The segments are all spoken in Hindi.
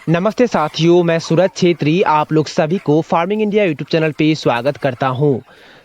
नमस्ते साथियों, मैं सूरज छेत्री आप लोग सभी को फार्मिंग इंडिया यूट्यूब चैनल पे स्वागत करता हूं।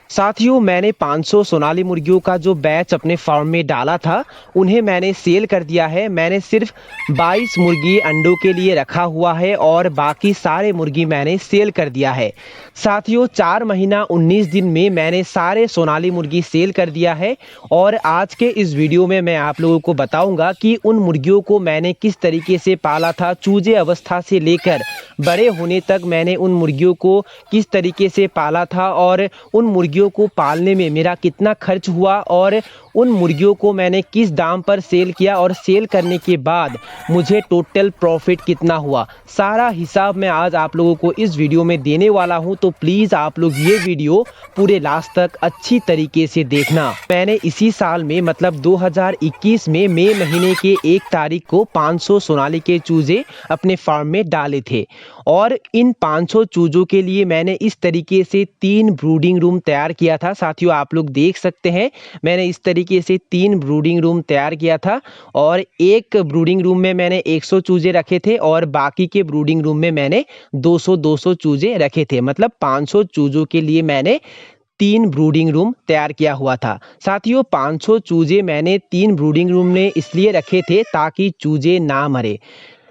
साथियों, मैंने 500 सोनाली मुर्गियों का जो बैच अपने फार्म में डाला था उन्हें मैंने सेल कर दिया है। मैंने सिर्फ 22 मुर्गी अंडों के लिए रखा हुआ है और बाकी सारे मुर्गी मैंने सेल कर दिया है। साथियों, 4 महीना 19 दिन में मैंने सारे सोनाली मुर्गी सेल कर दिया है और आज के इस वीडियो में मैं आप लोगों को बताऊंगा कि उन मुर्गियों को मैंने किस तरीके से पाला था। चूजे अवस्था से लेकर बड़े होने तक मैंने उन मुर्गियों को किस तरीके से पाला था और उन मुर्गियों को पालने में मेरा कितना खर्च हुआ और उन मुर्गियों को मैंने किस दाम पर सेल किया और सेल करने के बाद मुझे टोटल प्रॉफिट कितना हुआ, सारा हिसाब मैं आज आप लोगों को इस वीडियो में देने वाला हूं। तो प्लीज़ आप लोग ये वीडियो पूरे लास्ट तक अच्छी तरीके से देखना। मैंने इसी साल में मतलब 2021 में मई महीने के 1 तारीख को 500 सोनाली के चूजे अपने फार्म में डाले थे और इन 500 चूजों के लिए मैंने इस तरीके से 3 ब्रूडिंग रूम तैयार किया था। साथियों, आप लोग देख सकते हैं मैंने इस तरीके से 3 ब्रूडिंग रूम तैयार किया था और एक ब्रूडिंग रूम में मैंने 100 चूजे रखे थे और बाकी के ब्रूडिंग रूम में मैंने 200 चूजे रखे थे। मतलब 500 चूजों के लिए मैंने 3 ब्रूडिंग रूम तैयार किया हुआ था। साथियों, 500 चूजे मैंने 3 ब्रूडिंग रूम में इसलिए रखे थे ताकि चूजे ना मरे।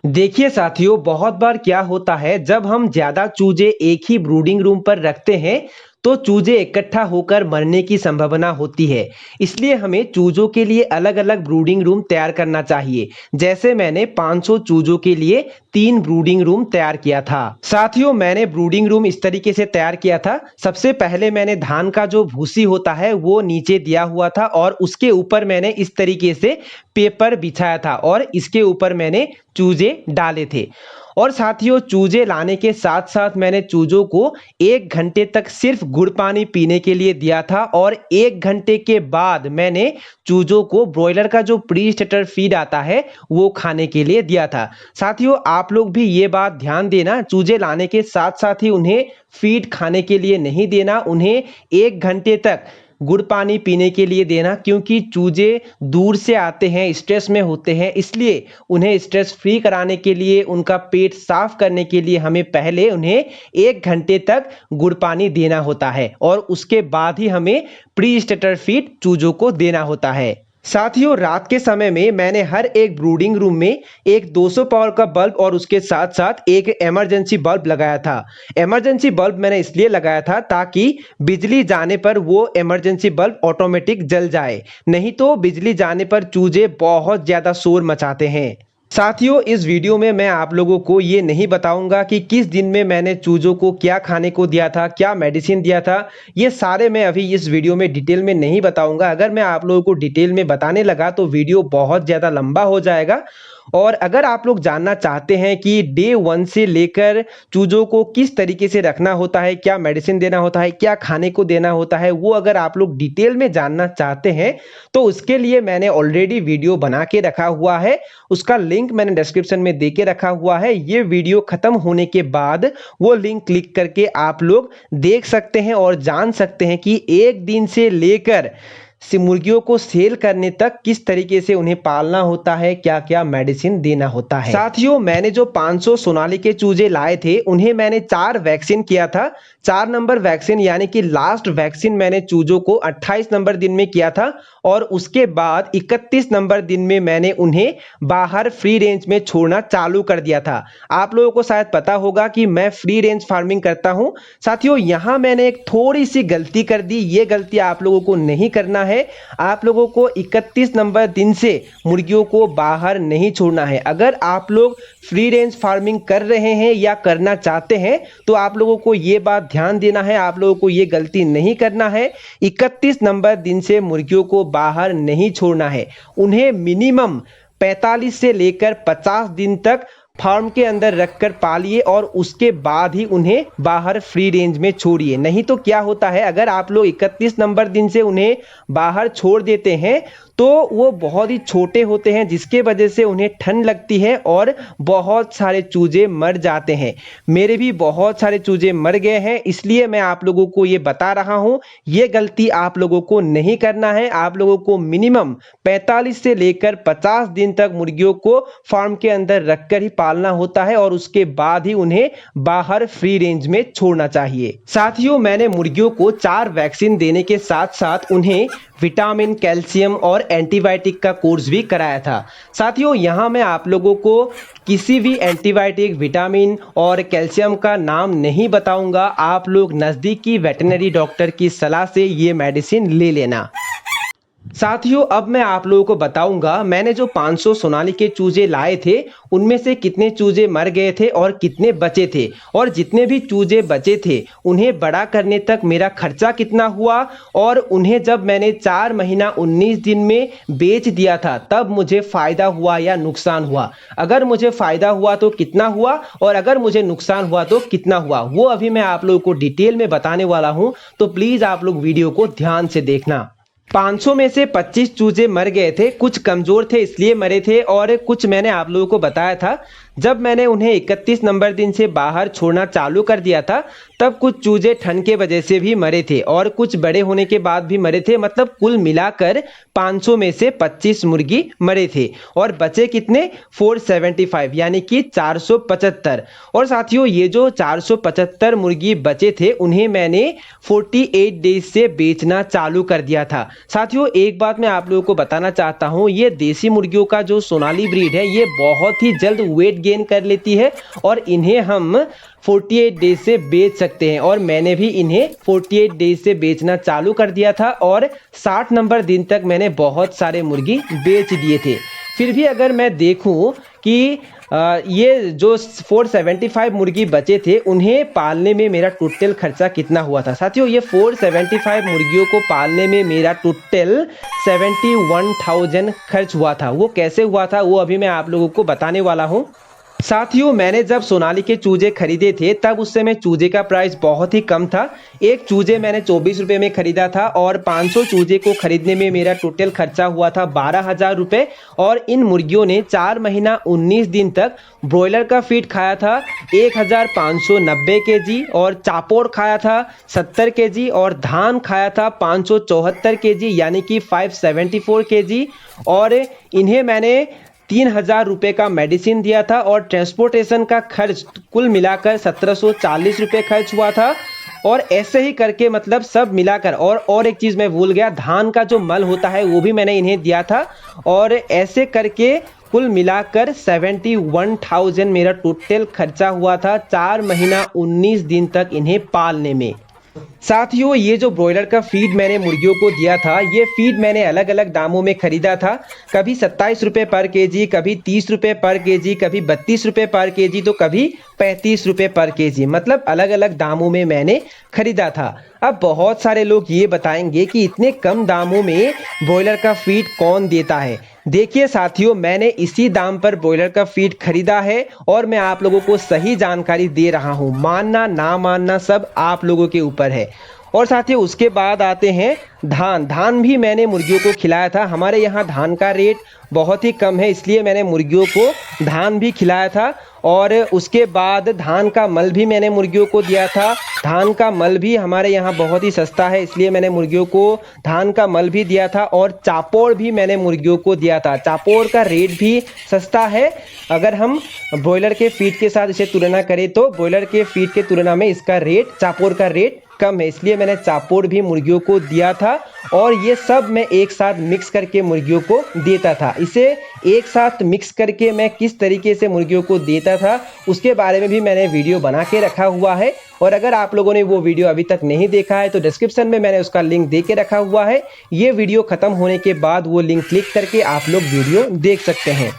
देखिए साथियों, बहुत बार क्या होता है, जब हम ज्यादा चूजे एक ही ब्रूडिंग रूम पर रखते हैं तो चूजे इकट्ठा होकर मरने की संभावना होती है। इसलिए हमें चूजों के लिए अलग अलग ब्रूडिंग रूम तैयार करना चाहिए। जैसे मैंने 500 चूजों के लिए 3 ब्रूडिंग रूम तैयार किया था। साथियों, मैंने ब्रूडिंग रूम इस तरीके से तैयार किया था। सबसे पहले मैंने धान का जो भूसी होता है वो नीचे दिया हुआ था और उसके ऊपर मैंने इस तरीके से पेपर बिछाया था और इसके ऊपर मैंने चूजे डाले थे। और साथियों, चूजे लाने के साथ साथ मैंने चूजों को 1 घंटे तक सिर्फ गुड़ पानी पीने के लिए दिया था और 1 घंटे के बाद मैंने चूजों को ब्रॉयलर का जो प्री स्टार्टर फीड आता है वो खाने के लिए दिया था। साथियों, आप लोग भी ये बात ध्यान देना, चूजे लाने के साथ साथ ही उन्हें फीड खाने के लिए नहीं देना, उन्हें 1 घंटे तक गुड़ पानी पीने के लिए देना, क्योंकि चूजे दूर से आते हैं, स्ट्रेस में होते हैं, इसलिए उन्हें स्ट्रेस फ्री कराने के लिए, उनका पेट साफ करने के लिए हमें पहले उन्हें 1 घंटे तक गुड़ पानी देना होता है और उसके बाद ही हमें प्री स्टार्टर फीड चूजों को देना होता है। साथियों, रात के समय में मैंने हर एक ब्रूडिंग रूम में एक 200 पावर का बल्ब और उसके साथ साथ एक इमरजेंसी बल्ब लगाया था। इमरजेंसी बल्ब मैंने इसलिए लगाया था ताकि बिजली जाने पर वो इमरजेंसी बल्ब ऑटोमेटिक जल जाए, नहीं तो बिजली जाने पर चूजे बहुत ज़्यादा शोर मचाते हैं। साथियों, इस वीडियो में मैं आप लोगों को ये नहीं बताऊंगा कि किस दिन में मैंने चूजों को क्या खाने को दिया था, क्या मेडिसिन दिया था, ये सारे मैं अभी इस वीडियो में डिटेल में नहीं बताऊंगा। अगर मैं आप लोगों को डिटेल में बताने लगा तो वीडियो बहुत ज़्यादा लंबा हो जाएगा। और अगर आप लोग जानना चाहते हैं कि डे 1 से लेकर चूजों को किस तरीके से रखना होता है, क्या मेडिसिन देना होता है, क्या खाने को देना होता है, वो अगर आप लोग डिटेल में जानना चाहते हैं तो उसके लिए मैंने ऑलरेडी वीडियो बना के रखा हुआ है। उसका लिंक मैंने डिस्क्रिप्शन में दे के रखा हुआ है। ये वीडियो खत्म होने के बाद वो लिंक क्लिक करके आप लोग देख सकते हैं और जान सकते हैं कि 1 दिन से लेकर मुर्गियों को सेल करने तक किस तरीके से उन्हें पालना होता है, क्या क्या मेडिसिन देना होता है। साथियों, मैंने जो 500 सोनाली के चूजे लाए थे उन्हें मैंने 4 वैक्सीन किया था। 4 नंबर वैक्सीन यानी कि लास्ट वैक्सीन मैंने चूजों को 28 नंबर दिन में किया था और उसके बाद 31 नंबर दिन में मैंने उन्हें बाहर फ्री रेंज में छोड़ना चालू कर दिया था। आप लोगों को शायद पता होगा कि मैं फ्री रेंज फार्मिंग करता हूं। साथियों, यहां मैंने एक थोड़ी सी गलती कर दी। ये गलती आप लोगों को नहीं करना है। आप लोगों को 31 नंबर दिन से मुर्गियों को बाहर नहीं छोड़ना है। अगर आप लोग फ्री रेंज फार्मिंग कर रहे हैं या करना चाहते हैं तो आप लोगों को ये बात ध्यान देना है, आप लोगों को ये गलती नहीं करना है। 31 नंबर दिन से मुर्गियों को बाहर नहीं छोड़ना है। उन्हें मिनिमम 45 से लेकर 50 दिन तक फार्म के अंदर रखकर पालिए और उसके बाद ही उन्हें बाहर फ्री रेंज में छोड़िए। नहीं तो क्या होता है, अगर आप लोग 31 नंबर दिन से उन्हें बाहर छोड़ देते हैं तो वो बहुत ही छोटे होते हैं, जिसके वजह से उन्हें ठंड लगती है और बहुत सारे चूजे मर जाते हैं। मेरे भी बहुत सारे चूजे मर गए हैं, इसलिए मैं आप लोगों को ये बता रहा हूँ। ये गलती आप लोगों को नहीं करना है। आप लोगों को मिनिमम 45 से लेकर 50 दिन तक मुर्गियों को फार्म के अंदर रखकर ही पालना होता है और उसके बाद ही उन्हें बाहर फ्री रेंज में छोड़ना चाहिए। साथियों, मैंने मुर्गियों को 4 वैक्सीन देने के साथ साथ उन्हें विटामिन, कैल्शियम और एंटीबायोटिक का कोर्स भी कराया था। साथियों, यहाँ मैं आप लोगों को किसी भी एंटीबायोटिक, विटामिन और कैल्शियम का नाम नहीं बताऊंगा। आप लोग नज़दीकी वेटरनरी डॉक्टर की सलाह से ये मेडिसिन ले लेना। साथियों, अब मैं आप लोगों को बताऊंगा मैंने जो 500 सोनाली के चूजे लाए थे उनमें से कितने चूजे मर गए थे और कितने बचे थे, और जितने भी चूजे बचे थे उन्हें बड़ा करने तक मेरा खर्चा कितना हुआ, और उन्हें जब मैंने 4 महीना 19 दिन में बेच दिया था तब मुझे फ़ायदा हुआ या नुकसान हुआ। अगर मुझे फ़ायदा हुआ तो कितना हुआ, और अगर मुझे नुकसान हुआ तो कितना हुआ, वो अभी मैं आप लोगों को डिटेल में बताने वाला हूँ। तो प्लीज़ आप लोग वीडियो को ध्यान से देखना। 500 में से 25 चूजे मर गए थे। कुछ कमजोर थे इसलिए मरे थे, और कुछ मैंने आप लोगों को बताया था जब मैंने उन्हें 31 नंबर दिन से बाहर छोड़ना चालू कर दिया था तब कुछ चूजे ठंड के वजह से भी मरे थे और कुछ बड़े होने के बाद भी मरे थे। मतलब कुल मिलाकर 500 में से 25 मुर्गी मरे थे और बचे कितने, 475 यानी कि 475। और साथियों, ये जो 475 मुर्गी बचे थे उन्हें मैंने 48 डेज से बेचना चालू कर दिया था। साथियों, एक बात मैं आप लोगों को बताना चाहता हूँ, ये देसी मुर्गियों का जो सोनाली ब्रीड है ये बहुत ही जल्द वेट गेन कर लेती है और इन्हें हम 48 डेज से बेच सकते हैं। और मैंने भी इन्हें 48 डेज से बेचना चालू कर दिया था और 60 नंबर दिन तक मैंने बहुत सारे मुर्गी बेच दिए थे। फिर भी अगर मैं देखूं कि ये जो 475 मुर्गी बचे थे उन्हें पालने में मेरा टोटल खर्चा कितना हुआ था। साथियों, ये 475 मुर्गियों को पालने में मेरा टोटल 71,000 खर्च हुआ था। वो कैसे हुआ था वो अभी मैं आप लोगों को बताने वाला हूँ। साथियों, मैंने जब सोनाली के चूजे खरीदे थे तब उस समय चूजे का प्राइस बहुत ही कम था। एक चूजे मैंने 24 रुपये में खरीदा था और 500 चूजे को खरीदने में मेरा टोटल खर्चा हुआ था 12,000 रुपये। और इन मुर्गियों ने 4 महीना 19 दिन तक ब्रॉयलर का फीड खाया था 1590 केजी, और चापोड़ खाया था 70 केजी, और धान खाया था 574 केजी यानी कि 574 केजी। और इन्हें मैंने 3,000 रुपये का मेडिसिन दिया था और ट्रांसपोर्टेशन का खर्च कुल मिलाकर 1740 रुपये खर्च हुआ था। और ऐसे ही करके मतलब सब मिलाकर, और एक चीज़ मैं भूल गया, धान का जो मल होता है वो भी मैंने इन्हें दिया था। और ऐसे करके कुल मिलाकर 71,000 मेरा टोटल खर्चा हुआ था 4 महीना 19 दिन तक इन्हें पालने में। साथियों, ये जो ब्रॉयलर का फीड मैंने मुर्गियों को दिया था ये फीड मैंने अलग अलग दामों में खरीदा था। कभी 27 रुपये पर केजी, कभी 30 रुपये पर केजी, कभी 32 रुपये पर केजी, तो कभी 35 रुपये पर केजी। मतलब अलग अलग दामों में मैंने खरीदा था। अब बहुत सारे लोग ये बताएंगे कि इतने कम दामों में ब्रॉयलर का फीड कौन देता है। देखिए साथियों, मैंने इसी दाम पर ब्रॉयलर का फीड खरीदा है और मैं आप लोगों को सही जानकारी दे रहा हूँ। मानना ना मानना सब आप लोगों के ऊपर है। और साथियों, उसके बाद आते हैं धान भी मैंने मुर्गियों को खिलाया था। हमारे यहाँ धान का रेट बहुत ही कम है इसलिए मैंने मुर्गियों को धान भी खिलाया था। और उसके बाद धान का मल भी मैंने मुर्गियों को दिया था। धान का मल भी हमारे यहाँ बहुत ही सस्ता है इसलिए मैंने मुर्गियों को धान का मल भी दिया था। और चापोड़ भी मैंने मुर्गियों को दिया था। चापोड़ का रेट भी सस्ता है। अगर हम ब्रॉयलर के फीड के साथ इसे तुलना करें तो ब्रॉयलर के फीड के तुलना में इसका रेट, चापोड़ का रेट कम है, इसलिए मैंने चापोड़ भी मुर्गियों को दिया था। और ये सब मैं एक साथ मिक्स करके मुर्गियों को देता था। इसे एक साथ मिक्स करके मैं किस तरीके से मुर्गियों को देता था उसके बारे में भी मैंने वीडियो बना के रखा हुआ है। और अगर आप लोगों ने वो वीडियो अभी तक नहीं देखा है तो डिस्क्रिप्शन में मैंने उसका लिंक दे के रखा हुआ है। ये वीडियो खत्म होने के बाद वो लिंक क्लिक करके आप लोग वीडियो देख सकते हैं।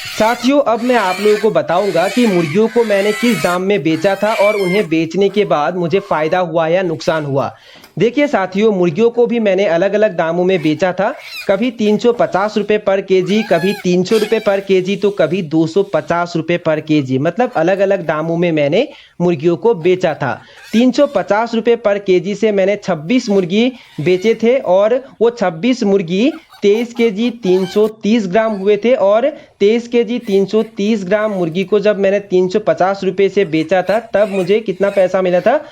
साथियों, अब मैं आप लोगों को बताऊंगा कि मुर्गियों को मैंने किस दाम में बेचा था और उन्हें बेचने के बाद मुझे फ़ायदा हुआ या नुकसान हुआ। देखिए साथियों, मुर्गियों को भी मैंने अलग अलग दामों में बेचा था। कभी 350 रुपये पर केजी, कभी 300 रुपये पर केजी, तो कभी 250 रुपये पर केजी। मतलब अलग अलग दामों में मैंने मुर्गियों को बेचा था। 350 रुपये पर केजी से मैंने 26 मुर्गी बेचे थे और वो 26 मुर्गी 23 केजी 330 ग्राम हुए थे और 23 केजी 330 ग्राम मुर्गी को जब मैंने 350 रुपये से बेचा था तब मुझे कितना पैसा मिला था?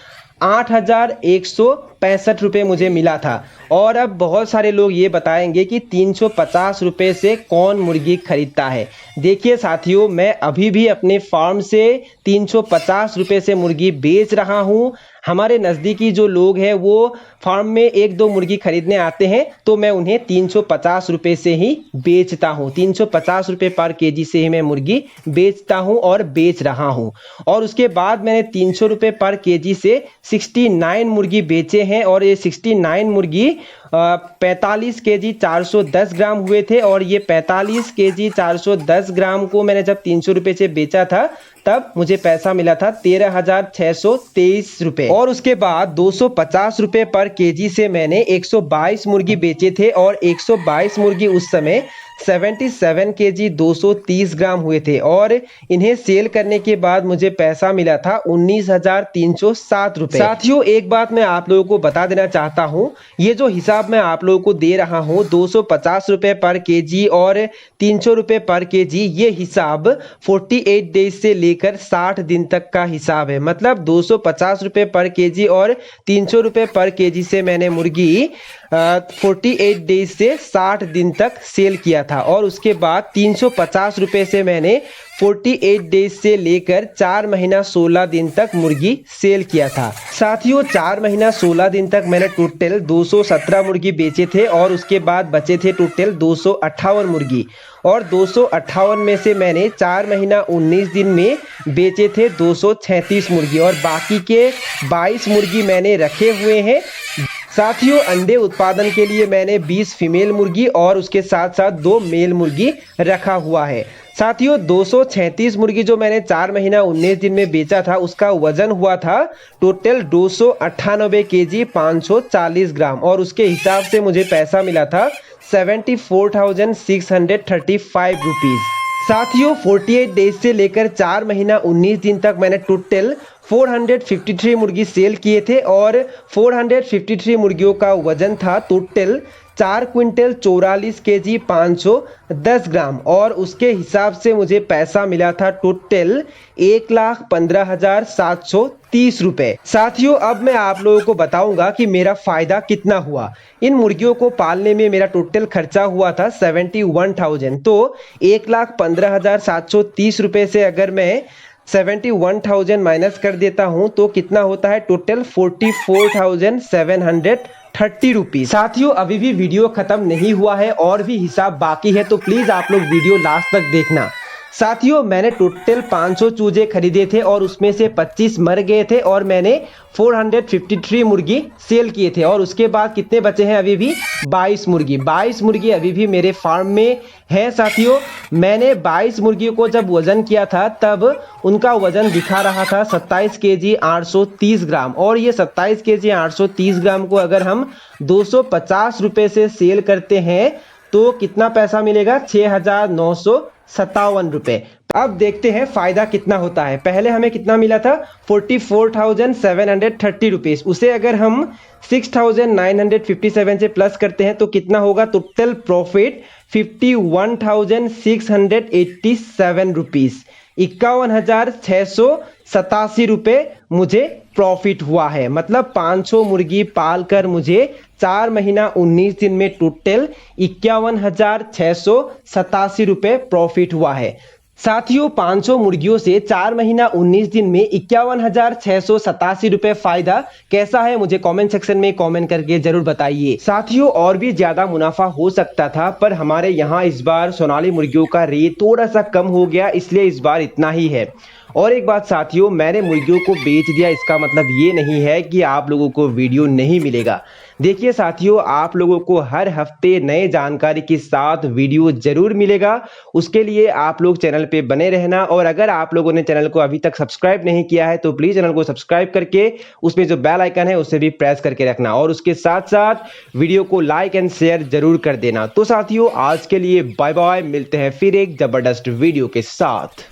8,165 रुपये मुझे मिला था। और अब बहुत सारे लोग ये बताएंगे कि 350 रुपये से कौन मुर्गी खरीदता है। देखिए साथियों, मैं अभी भी अपने फार्म से 350 रुपये से मुर्गी बेच रहा हूँ। हमारे नज़दीकी जो लोग हैं वो फार्म में 1-2 मुर्गी खरीदने आते हैं तो मैं उन्हें 350 रुपये से ही बेचता हूँ। 350 रुपये पर केजी से ही मैं मुर्गी बेचता हूँ और बेच रहा हूँ। और उसके बाद मैंने 300 रुपये पर केजी से 69 मुर्गी बेचे हैं और ये 69 मुर्गी 45 केजी 410 ग्राम हुए थे और ये 45 केजी 410 ग्राम को मैंने जब 300 रुपये से बेचा था तब मुझे पैसा मिला था 13,623 रुपये। और उसके बाद 250 रुपये पर केजी से मैंने 122 मुर्गी बेचे थे और 122 मुर्गी उस समय 77 केजी 230 ग्राम हुए थे और इन्हें सेल करने के बाद मुझे पैसा मिला था 19,307 रुपये। साथियों, एक बात मैं आप लोगों को बता देना चाहता हूँ, ये जो हिसाब मैं आप लोगों को दे रहा हूँ 250 रुपये पर केजी और 300 रुपये पर केजी, ये हिसाब 48 डेज से लेकर 60 दिन तक का हिसाब है। मतलब 250 रुपये पर केजी और 300 रुपये पर केजी से मैंने मुर्गी 48 डेज से 60 दिन तक सेल किया था और उसके बाद 350 रुपये से मैंने 48 डेज से लेकर 4 महीना 16 दिन तक मुर्गी सेल किया था। साथियों, 4 महीना 16 दिन तक मैंने टोटल 217 मुर्गी बेचे थे और उसके बाद बचे थे टोटल 258 मुर्गी और 258 में से मैंने 4 महीना 19 दिन में बेचे थे 236 मुर्गी और बाकी के 22 मुर्गी मैंने रखे हुए हैं। साथियों, अंडे उत्पादन के लिए मैंने 20 फीमेल मुर्गी और उसके साथ साथ 2 मेल मुर्गी रखा हुआ है। साथियों, 236 मुर्गी जो मैंने 4 महीना 19 दिन में बेचा था उसका वजन हुआ था टोटल 298 केजी 540 ग्राम और उसके हिसाब से मुझे पैसा मिला था 74,635 रुपीज़। साथियों, 48 डेज से लेकर 4 महीना 19 दिन तक मैंने टोटल 453 मुर्गी सेल किए थे और 453 मुर्गियों का वजन था टोटल 4 क्विंटल 44 केजी 510 ग्राम और उसके हिसाब से मुझे पैसा मिला था टोटल 1,15,730 रुपये। साथियों, अब मैं आप लोगों को बताऊंगा कि मेरा फायदा कितना हुआ। इन मुर्गियों को पालने में मेरा टोटल खर्चा हुआ था 71,000। तो 1,15,730 रुपये से अगर मैं 71,000 माइनस कर देता हूं तो कितना होता है टोटल 44,730 रुपीज। साथियों, अभी भी वीडियो खत्म नहीं हुआ है और भी हिसाब बाकी है तो प्लीज आप लोग वीडियो लास्ट तक देखना। साथियों, मैंने टोटल 500 चूजे खरीदे थे और उसमें से 25 मर गए थे और मैंने 453 मुर्गी सेल किए थे और उसके बाद कितने बचे हैं अभी भी 22 मुर्गी। 22 मुर्गी अभी भी मेरे फार्म में है। साथियों, मैंने 22 मुर्गियों को जब वजन किया था तब उनका वजन दिखा रहा था 27 केजी 830 ग्राम और ये 27 केजी 830 ग्राम को अगर हम 250 रुपये से सेल करते हैं तो कितना पैसा मिलेगा? 6,957 रुपये। अब देखते हैं फायदा कितना होता है। पहले हमें कितना मिला था? 44,730 रुपीज। उसे अगर हम 6,957 से प्लस करते हैं तो कितना होगा? Total profit 51,687 rupees. 51,687 रुपये मुझे प्रॉफिट हुआ है। मतलब 500 मुर्गी पाल कर मुझे 4 महीना 19 दिन में टोटल 51,687 रुपये प्रॉफिट हुआ है। साथियों, 500 मुर्गियों से 4 महीना 19 दिन में 51,687 रुपये फायदा कैसा है मुझे कमेंट सेक्शन में कमेंट करके जरूर बताइए। साथियों, और भी ज्यादा मुनाफा हो सकता था पर हमारे यहाँ इस बार सोनाली मुर्गियों का रेट थोड़ा सा कम हो गया, इसलिए इस बार इतना ही है। और एक बात साथियों, मैंने मुर्गियों को बेच दिया इसका मतलब ये नहीं है कि आप लोगों को वीडियो नहीं मिलेगा। देखिए साथियों, आप लोगों को हर हफ्ते नए जानकारी के साथ वीडियो जरूर मिलेगा। उसके लिए आप लोग चैनल पे बने रहना और अगर आप लोगों ने चैनल को अभी तक सब्सक्राइब नहीं किया है तो प्लीज चैनल को सब्सक्राइब करके उसमें जो बेल आइकन है उसे भी प्रेस करके रखना और उसके साथ साथ वीडियो को लाइक एंड शेयर जरूर कर देना। तो साथियों, आज के लिए बाय बाय, मिलते हैं फिर एक जबरदस्त वीडियो के साथ।